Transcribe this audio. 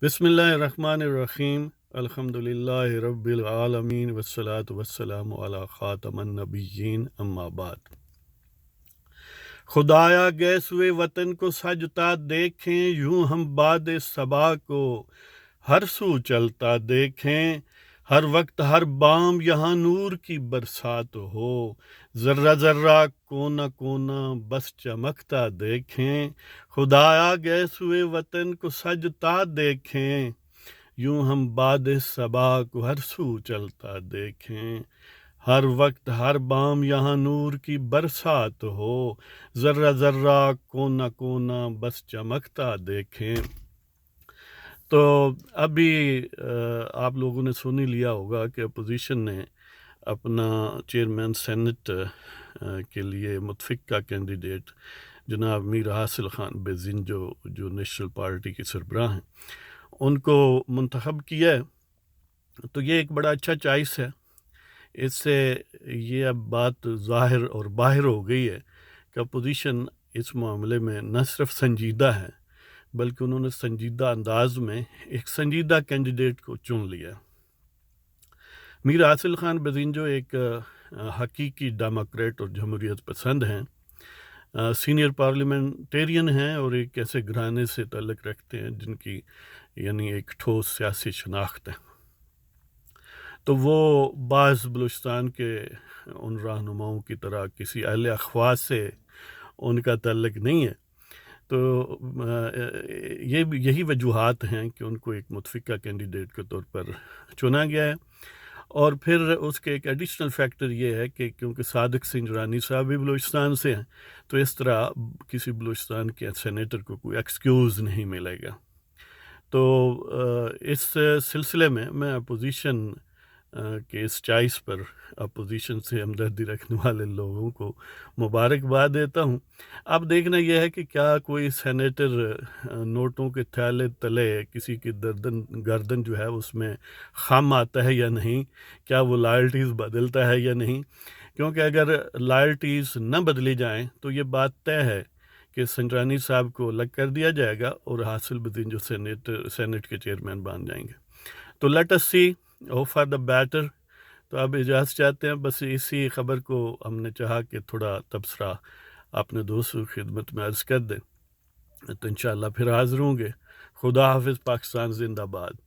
بسم اللہ الرحمن الرحیم الحمد للہ رب العالمین والصلاة والسلام علی خاتم النبیین اما بعد۔ خدایا گئے سوئے وطن کو سجتا دیکھیں، یوں ہم باد صبا کو ہر سو چلتا دیکھیں۔ ہر وقت ہر بام یہاں نور کی برسات ہو، ذرہ ذرہ کونا کونا بس چمکتا دیکھیں۔ خدایا گئے سوئے وطن کو سجتا دیکھیں، یوں ہم باد صبا کو ہر سو چلتا دیکھیں۔ ہر وقت ہر بام یہاں نور کی برسات ہو، ذرہ ذرہ کونا کونا بس چمکتا دیکھیں۔ تو ابھی آپ لوگوں نے سن ہی لیا ہوگا کہ اپوزیشن نے اپنا چیئرمین سینٹ کے لیے متفقہ کینڈیڈیٹ جناب میر حاصل خان بزین جو نیشنل پارٹی کی سربراہ ہیں ان کو منتخب کیا ہے۔ تو یہ ایک بڑا اچھا چوائس ہے۔ اس سے یہ اب بات ظاہر اور باہر ہو گئی ہے کہ اپوزیشن اس معاملے میں نہ صرف سنجیدہ ہے بلکہ انہوں نے سنجیدہ انداز میں ایک سنجیدہ کینڈیڈیٹ کو چن لیا۔ میر حاصل خان بزین جو ایک حقیقی ڈیموکریٹ اور جمہوریت پسند ہیں، سینئر پارلیمنٹیرین ہیں اور ایک ایسے گھرانے سے تعلق رکھتے ہیں جن کی یعنی ایک ٹھوس سیاسی شناخت ہے۔ تو وہ بعض بلوچستان کے ان رہنماؤں کی طرح کسی اہل اخواص سے ان کا تعلق نہیں ہے۔ تو یہی وجوہات ہیں کہ ان کو ایک متفقہ کینڈیڈیٹ کے طور پر چنا گیا ہے۔ اور پھر اس کے ایک ایڈیشنل فیکٹر یہ ہے کہ کیونکہ صادق سنجرانی صاحب بھی بلوچستان سے ہیں تو اس طرح کسی بلوچستان کے سینیٹر کو کوئی ایکسکیوز نہیں ملے گا۔ تو اس سلسلے میں اپوزیشن کہ اس چوائس پر اپوزیشن سے ہمدردی رکھنے والے لوگوں کو مبارکباد دیتا ہوں۔ اب دیکھنا یہ ہے کہ کیا کوئی سینیٹر نوٹوں کے تھیلے تلے کسی کی گردن جو ہے اس میں خم آتا ہے یا نہیں، کیا وہ لائلٹیز بدلتا ہے یا نہیں، کیونکہ اگر لائلٹیز نہ بدلی جائیں تو یہ بات طے ہے کہ سنجرانی صاحب کو الگ کر دیا جائے گا اور حاصل بدین جو سینٹ کے چیئرمین بن جائیں گے۔ تو let us see hope for the better۔ تو اب اجازت چاہتے ہیں، بس اسی خبر کو ہم نے چاہا کہ تھوڑا تبصرہ اپنے دوستوں کی خدمت میں عرض کر دیں، تو انشاءاللہ پھر حاضر ہوں گے۔ خدا حافظ، پاکستان زندہ باد۔